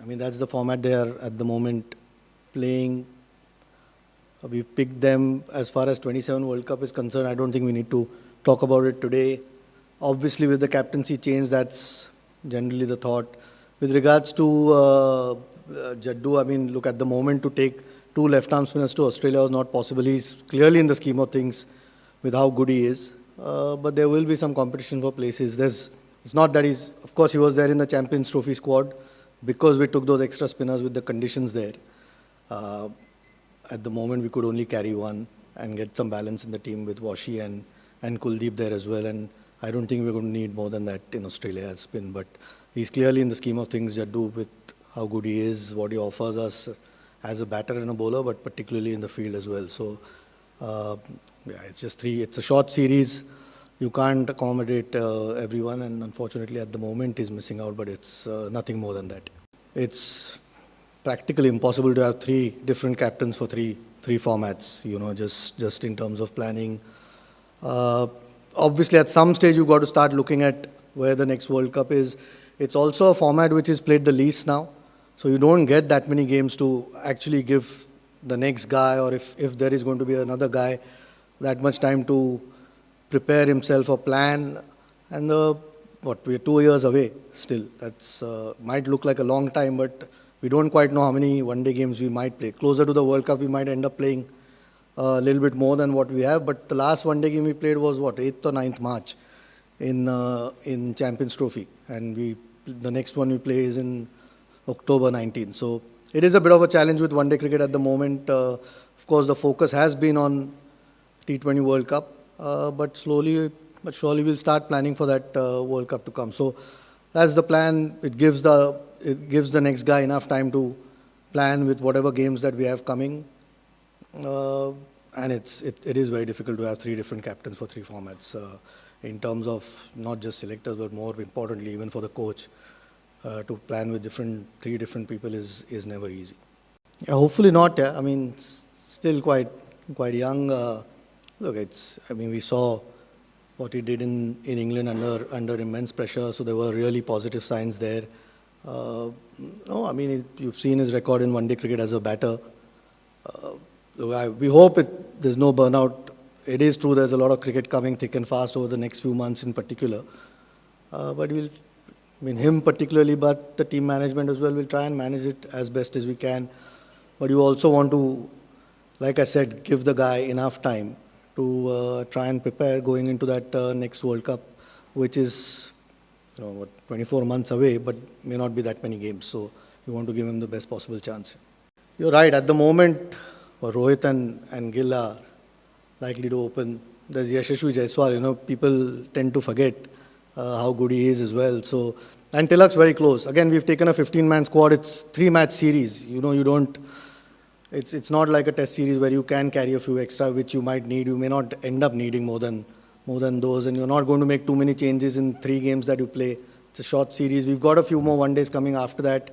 mean, that's the format they are at the moment playing. We've picked them as far as 27 World Cup is concerned. I don't think we need to talk about it today. Obviously, with the captaincy change, that's generally the thought. With regards to Jaddu, I mean, look, at the moment to take two left-arm spinners to Australia was not possible. He's clearly in the scheme of things with how good he is. But there will be some competition for places. It's not that of course, he was there in the Champions Trophy squad because we took those extra spinners with the conditions there. At the moment, we could only carry one and get some balance in the team with Washi and Kuldeep there as well. And I don't think we're going to need more than that in Australia as spin. But he's clearly in the scheme of things, Jaddu, with how good he is, what he offers us as a batter and a bowler, but particularly in the field as well. So, yeah, it's just it's a short series. You can't accommodate everyone, and unfortunately at the moment he's missing out, but it's nothing more than that. It's practically impossible to have three different captains for three formats, just in terms of planning. Obviously, at some stage, you've got to start looking at where the next World Cup is. It's also a format which is played the least now. So you don't get that many games to actually give the next guy, or if there is going to be another guy, that much time to prepare himself or plan. And we're 2 years away still. That's might look like a long time, but we don't quite know how many one-day games we might play. Closer to the World Cup, we might end up playing a little bit more than what we have. But the last one-day game we played was 8th or 9th March in Champions Trophy, and the next one we play is in October 19. So it is a bit of a challenge with one-day cricket at the moment. Of course, the focus has been on T20 World Cup, but slowly but surely we'll start planning for that World Cup to come. So that's the plan. It gives the next guy enough time to plan with whatever games that we have coming. And it is very difficult to have three different captains for three formats in terms of not just selectors, but more importantly, even for the coach. To plan with three different people is never easy. Yeah, hopefully not. Yeah. I mean, still quite young. Look, we saw what he did in England under immense pressure. So there were really positive signs there. You've seen his record in one-day cricket as a batter. We hope there's no burnout. It is true there's a lot of cricket coming thick and fast over the next few months in particular. But him particularly, but the team management as well, will try and manage it as best as we can. But you also want to, like I said, give the guy enough time to try and prepare going into that next World Cup, which is 24 months away, but may not be that many games. So you want to give him the best possible chance. You're right. At the moment, Rohit and Gill are likely to open. There's Yashasvi Jaiswal. People tend to forget how good he is as well. So, and Tilak's very close. Again, we've taken a 15-man squad. It's 3-match series. It's not like a test series where you can carry a few extra, which you might need. You may not end up needing more than those, and you're not going to make too many changes in 3 games that you play. It's a short series. We've got a few more one-days coming after that.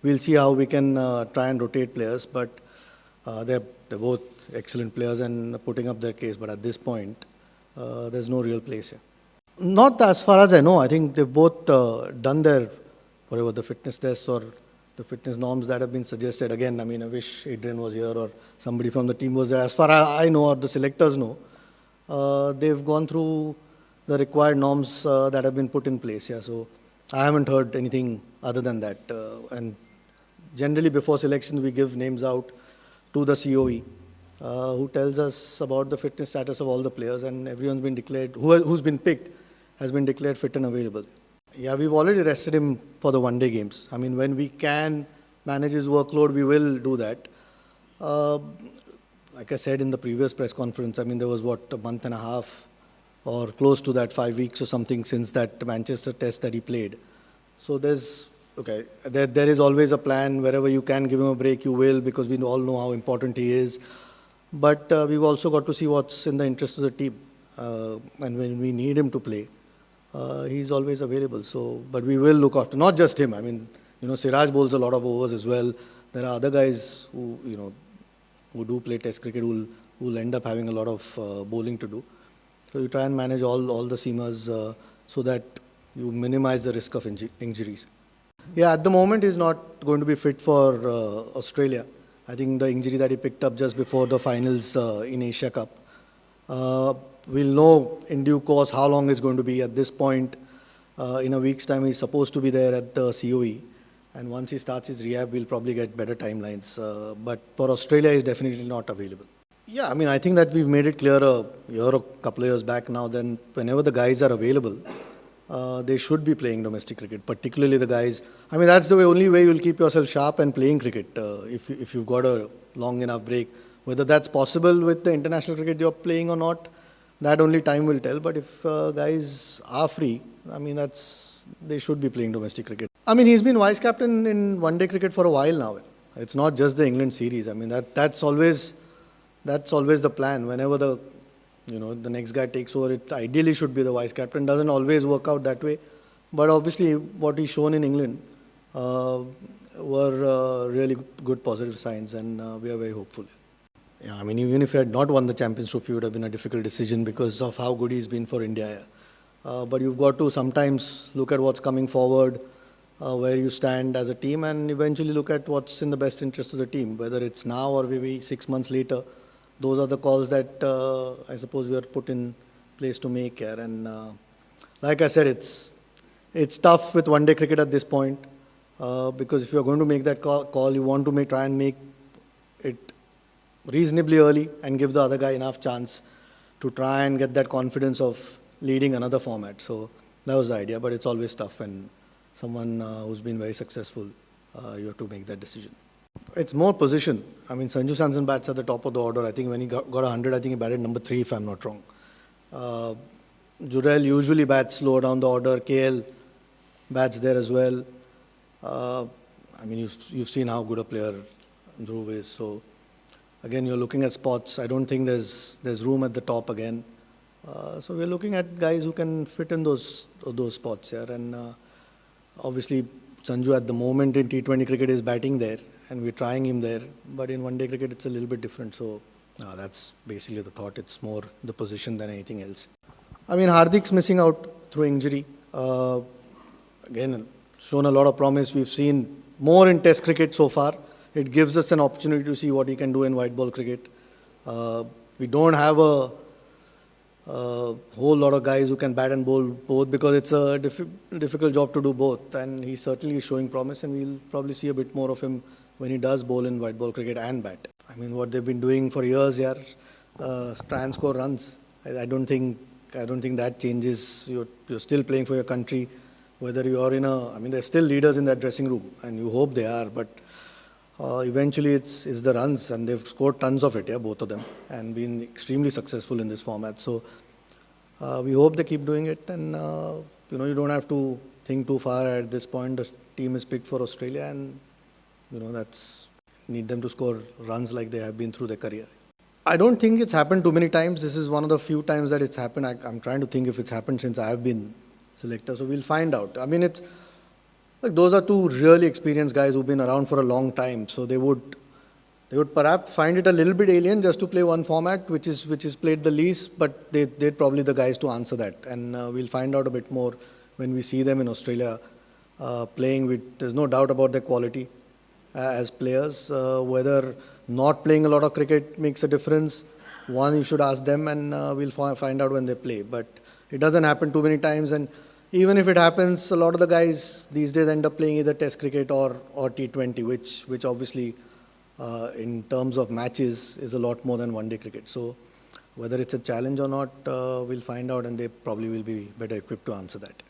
We'll see how we can try and rotate players, but they're both excellent players and putting up their case. But at this point, there's no real place here. Not as far as I know. I think they've both done the fitness tests or the fitness norms that have been suggested. Again, I wish Adrian was here or somebody from the team was there. As far as I know, or the selectors know, they've gone through the required norms that have been put in place. Yeah, so I haven't heard anything other than that. And generally, before selection, we give names out to the COE, who tells us about the fitness status of all the players, and everyone's been declared, who's been picked, has been declared fit and available. Yeah, we've already rested him for the one-day games. When we can manage his workload, we will do that. Like I said in the previous press conference, there was a month and a half or close to that, 5 weeks or something since that Manchester test that he played. So there is always a plan. Wherever you can give him a break, you will, because we all know how important he is. But we've also got to see what's in the interest of the team. And when we need him to play, he's always available. So, but we will look after, not just him. Siraj bowls a lot of overs as well. There are other guys who do play test cricket who will end up having a lot of bowling to do. So you try and manage all the seamers so that you minimize the risk of injuries. Yeah, at the moment he's not going to be fit for Australia. I think the injury that he picked up just before the finals in Asia Cup. We'll know in due course how long it's going to be. At this point, in a week's time, he's supposed to be there at the COE. And once he starts his rehab, we'll probably get better timelines. But for Australia, he's definitely not available. Yeah, I mean, I think that we've made it clear a year or couple of years back now, then whenever the guys are available, they should be playing domestic cricket, particularly the guys. I mean, that's the only way you'll keep yourself sharp and playing cricket if you've got a long enough break. Whether that's possible with the international cricket you're playing or not, that only time will tell. But if guys are free, I mean, they should be playing domestic cricket. I mean, he's been vice captain in one-day cricket for a while now. It's not just the England series. I mean, that's always the plan. Whenever the next guy takes over, it ideally should be the vice captain. Doesn't always work out that way, but obviously what he's shown in England were really good positive signs, and we are very hopeful. Yeah, I mean, even if he had not won the Champions Trophy, it would have been a difficult decision because of how good he's been for India. But you've got to sometimes look at what's coming forward, where you stand as a team, and eventually look at what's in the best interest of the team, whether it's now or maybe 6 months later. Those are the calls that I suppose we are put in place to make here. And like I said, it's tough with one-day cricket at this point because if you're going to make that call, you want to try and make it reasonably early and give the other guy enough chance to try and get that confidence of leading another format. So that was the idea, but it's always tough when someone who's been very successful, you have to make that decision. It's more position. I mean, Sanju Samson bats at the top of the order. I think when he got 100, I think he batted number 3, if I'm not wrong. Jurel usually bats lower down the order. KL bats there as well. I mean, you've seen how good a player Dhruv is. So again, you're looking at spots. I don't think there's room at the top again. So we're looking at guys who can fit in those spots here. And obviously, Sanju at the moment in T20 cricket is batting there, and we're trying him there. But in one-day cricket, it's a little bit different. So that's basically the thought. It's more the position than anything else. I mean, Hardik's missing out through injury. Again, shown a lot of promise. We've seen more in Test cricket so far. It gives us an opportunity to see what he can do in white ball cricket. We don't have a whole lot of guys who can bat and bowl both because it's a difficult job to do both. And he's certainly showing promise, and we'll probably see a bit more of him when he does bowl in white ball cricket and bat. I mean, what they've been doing for years here, try and score runs. I don't think that changes. You're still playing for your country, whether you're I mean, there's still leaders in that dressing room, and you hope they are, but eventually it's the runs, and they've scored tons of it, both of them, and been extremely successful in this format. So we hope they keep doing it, and you don't have to think too far at this point. The team is picked for Australia, and need them to score runs like they have been through their career. I don't think it's happened too many times. This is one of the few times that it's happened. I'm trying to think if it's happened since I have been selector, so we'll find out. I mean, it's like those are two really experienced guys who've been around for a long time, so they would perhaps find it a little bit alien just to play one format, which is played the least, but they're probably the guys to answer that, and we'll find out a bit more when we see them in Australia playing. There's no doubt about their quality as players. Whether not playing a lot of cricket makes a difference, you should ask them, and we'll find out when they play. But it doesn't happen too many times, and even if it happens, a lot of the guys these days end up playing either Test cricket or T20, which obviously in terms of matches is a lot more than one-day cricket. So whether it's a challenge or not, we'll find out, and they probably will be better equipped to answer that.